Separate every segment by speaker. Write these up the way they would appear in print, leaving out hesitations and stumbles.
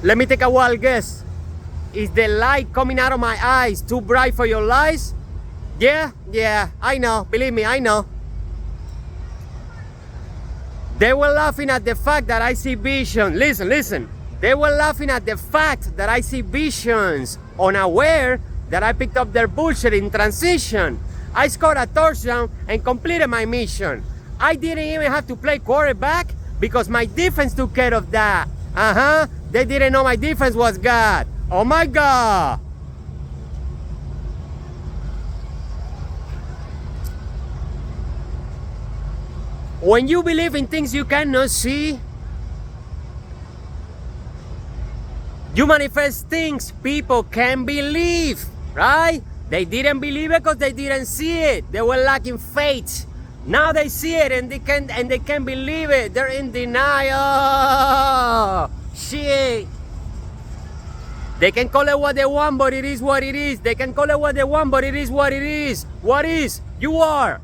Speaker 1: Let me take a wild guess. Is the light coming out of my eyes too bright for your lies? Yeah, I know. Believe me, I know. They were laughing at the fact that I see vision. Listen. They were laughing at the fact that I see visions, unaware that I picked up their bullshit in transition. I scored a touchdown and completed my mission. I didn't even have to play quarterback because my defense took care of that. They didn't know my defense was God. Oh my God. When you believe in things you cannot see, you manifest things people can believe, right? They didn't believe it because they didn't see it. They were lacking faith. Now they see it and they can't believe it. They're in denial. Shit. They can call it what they want, but it is what it is. They can call it what they want, but it is what it is. What is? You are.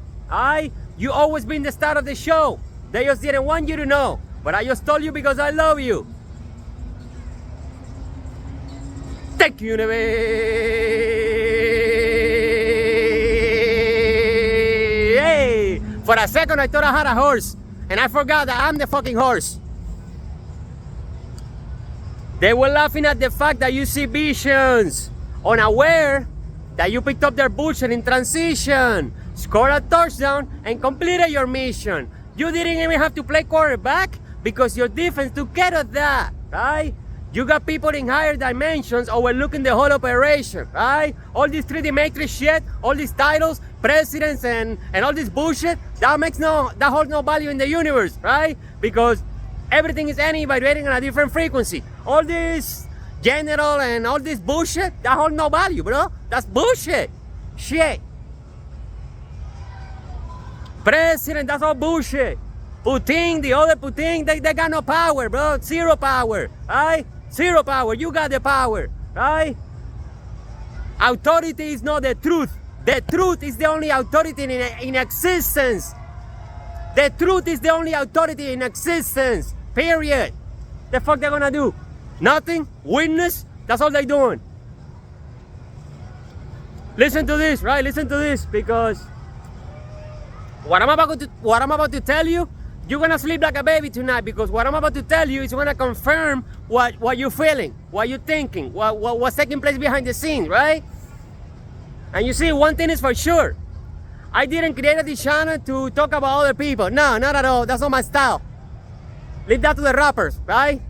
Speaker 1: You always been the star of the show. They just didn't want you to know. But I just told you because I love you. Thank you, universe. Hey. For a second I thought I had a horse. And I forgot that I'm the fucking horse. They were laughing at the fact that you see visions, unaware that you picked up their bullshit in transition, scored a touchdown, and completed your mission. You didn't even have to play quarterback because your defense took care of that, right? You got people in higher dimensions overlooking the whole operation, right? All this 3D Matrix shit, all these titles, presidents, and all this bullshit, that holds no value in the universe, right? Because everything is vibrating on a different frequency. All this general and all this bullshit, that holds no value, bro. That's bullshit. Shit. President, that's all bullshit. Putin, the other Putin, they got no power, bro. Zero power, right? Zero power. You got the power, right? Authority is not the truth. The truth is the only authority in existence. The truth is the only authority in existence. Period. The fuck they gonna do? Nothing? Witness? That's all they doing. Listen to this, right? Listen to this, because what I'm about to tell you, you're gonna sleep like a baby tonight, because what I'm about to tell you is gonna confirm what you're feeling, what you're thinking, what's taking place behind the scenes, right? And you see, one thing is for sure. I didn't create this channel to talk about other people. No, not at all. That's not my style. Leave that to the rappers, right?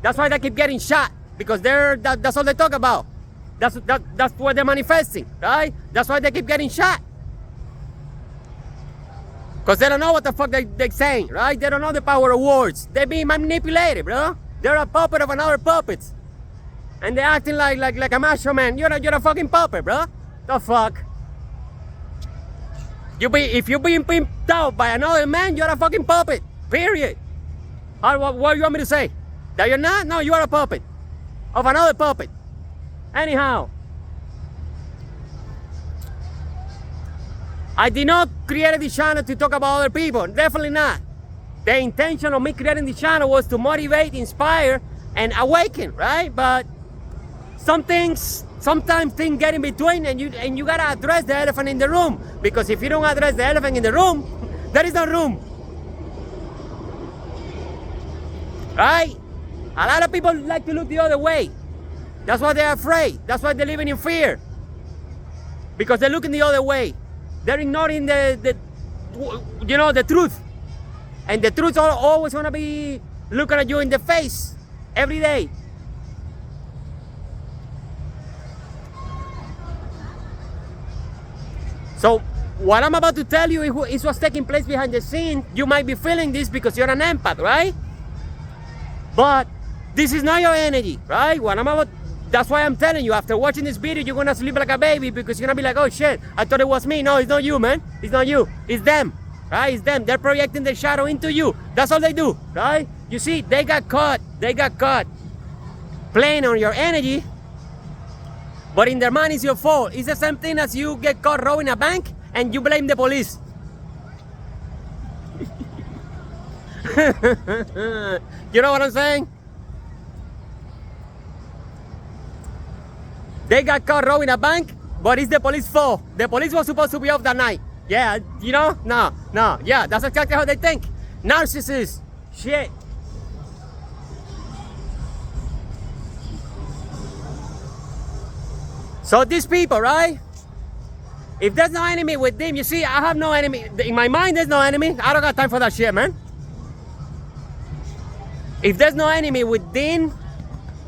Speaker 1: That's why they keep getting shot, because that's all they talk about. That's what they're manifesting, right? That's why they keep getting shot. Because they don't know what the fuck they're saying, right? They don't know the power of words. They're being manipulated, bro. They're a puppet of another puppet. And they're acting like a macho man. You're a fucking puppet, bro. The fuck? If you're being pimped out by another man, you're a fucking puppet. Period. What do you want me to say? That you're not? No, you are a puppet of another puppet. Anyhow, I did not create this channel to talk about other people. Definitely not. The intention of me creating this channel was to motivate, inspire, and awaken, right? But sometimes things get in between, and you gotta address the elephant in the room. Because if you don't address the elephant in the room, there is no room. Right? A lot of people like to look the other way. That's why they're afraid. That's why they're living in fear. Because they're looking the other way. They're ignoring the truth. And the truth's always gonna be looking at you in the face every day. So what I'm about to tell you is what's taking place behind the scenes. You might be feeling this because you're an empath, right? But this is not your energy, right? That's why I'm telling you, after watching this video, you're gonna sleep like a baby, because you're gonna be like, oh shit, I thought it was me. No, it's not you, man. It's not you. It's them, right? It's them. They're projecting their shadow into you. That's all they do, right? You see, they got caught playing on your energy, but in their mind, it's your fault. It's the same thing as you get caught robbing a bank and you blame the police. You know what I'm saying? They got caught robbing a bank, but it's the police's fault. The police was supposed to be off that night. Yeah, you know? No. Yeah, that's exactly how they think. Narcissists. Shit. So these people, right? If there's no enemy with them, you see, I have no enemy. In my mind, there's no enemy. I don't got time for that shit, man. If there's no enemy within,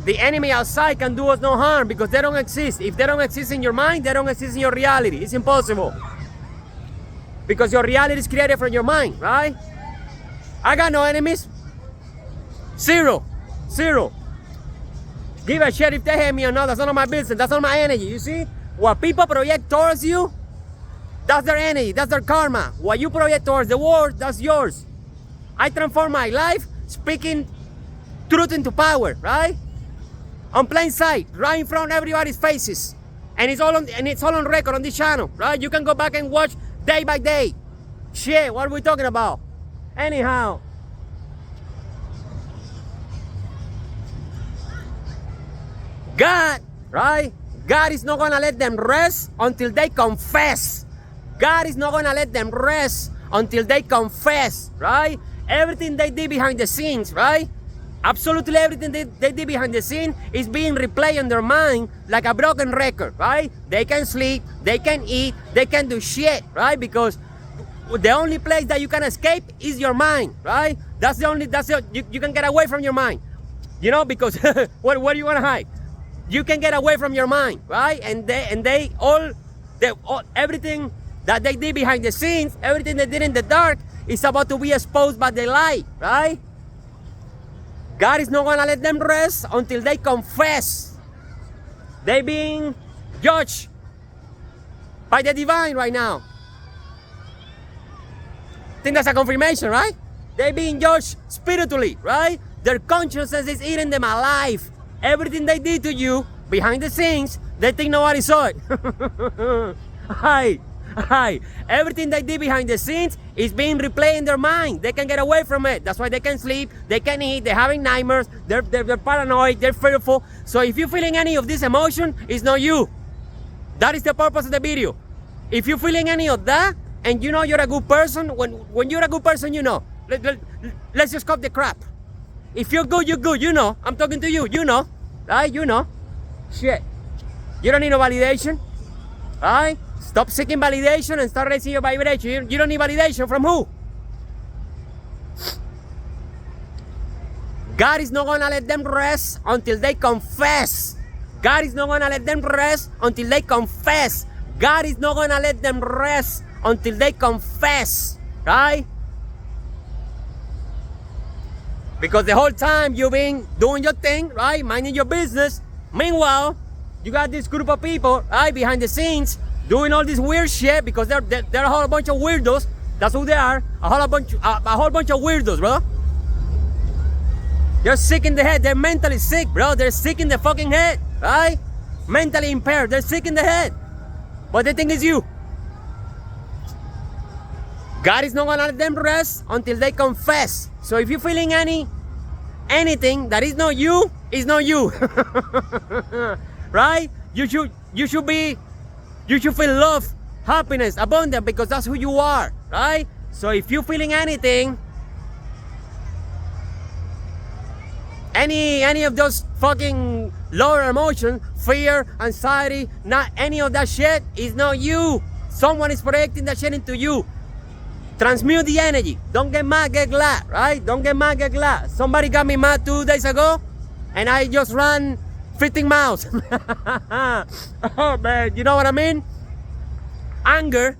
Speaker 1: the enemy outside can do us no harm because they don't exist. If they don't exist in your mind, they don't exist in your reality. It's impossible. Because your reality is created from your mind, right? I got no enemies. Zero. Give a shit if they hate me or not. That's none of my business. That's not my energy. You see? What people project towards you, that's their energy. That's their karma. What you project towards the world, that's yours. I transform my life speaking truth into power, right? On plain sight, right in front of everybody's faces. And it's all on record on this channel, right? You can go back and watch day by day. Shit, what are we talking about? Anyhow. God, right? God is not gonna let them rest until they confess. God is not gonna let them rest until they confess, right? Everything they did behind the scenes, right? Absolutely everything they did behind the scene is being replayed in their mind like a broken record, right? They can sleep, they can eat, they can do shit, right? Because the only place that you can escape is your mind, right? You can get away from your mind, you know, because what do you want to hide? You can get away from your mind, right? And everything that they did behind the scenes, everything they did in the dark is about to be exposed by the light, right? God is not gonna let them rest until they confess. They being judged by the divine right now. I think that's a confirmation, right? They being judged spiritually, right? Their consciousness is eating them alive. Everything they did to you behind the scenes, they think nobody saw it. Hi. Everything they did behind the scenes is being replayed in their mind. They can get away from it. That's why they can sleep, they can eat, they're having nightmares, they're paranoid, they're fearful. So if you're feeling any of this emotion, it's not you. That is the purpose of the video. If you're feeling any of that, and you know you're a good person, when you're a good person, you know. Let's just cut the crap. If you're good, you're good, you know. I'm talking to you, you know. Right? You know. Shit. You don't need no validation. Right? Stop seeking validation and start raising your vibration. You don't need validation from who? God is not gonna let them rest until they confess. God is not gonna let them rest until they confess. God is not gonna let them rest until they confess. Right? Because the whole time you've been doing your thing, right? Minding your business. Meanwhile, you got this group of people, right, behind the scenes, doing all this weird shit because they're a whole bunch of weirdos. That's who they are. A whole bunch of weirdos, bro. They're sick in the head. They're mentally sick, bro. They're sick in the fucking head, right? Mentally impaired. They're sick in the head. But the thing is you. God is not gonna let them rest until they confess. So if you're feeling anything that is not you, it's not you. Right? You should feel love, happiness, abundance, because that's who you are, right? So if you're feeling anything, any of those fucking lower emotions, fear, anxiety, not any of that shit is not you. Someone is projecting that shit into you. Transmute the energy. Don't get mad, get glad, right? Don't get mad, get glad. Somebody got me mad 2 days ago, and I just ran 15 miles. Oh man, you know what I mean? Anger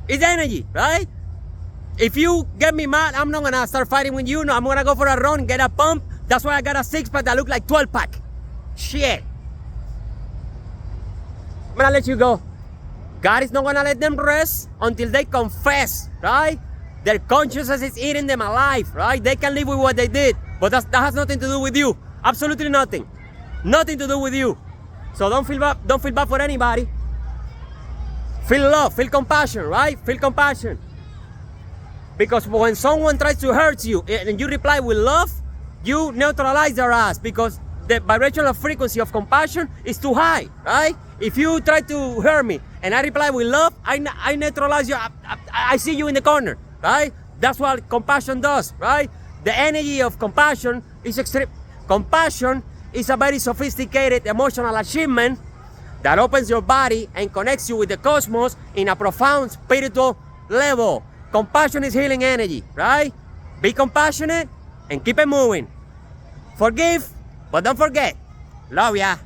Speaker 1: is energy, right? If you get me mad, I'm not gonna start fighting with you. No, I'm gonna go for a run, get a pump. That's why I got a 6-pack that look like 12-pack. Shit. I'm gonna let you go. God is not gonna let them rest until they confess, right? Their consciousness is eating them alive, right? They can live with what they did, but that has nothing to do with you. Absolutely nothing. Nothing to do with you. So don't feel bad for anybody. Feel love, feel compassion, right? Feel compassion. Because when someone tries to hurt you and you reply with love, you neutralize their ass because the vibrational frequency of compassion is too high, right? If you try to hurt me and I reply with love, I neutralize you. I see you in the corner, right? That's what compassion does, right? The energy of compassion is extreme. Compassion is a very sophisticated emotional achievement that opens your body and connects you with the cosmos in a profound spiritual level. Compassion is healing energy, right? Be compassionate and keep it moving. Forgive, but don't forget. Love ya.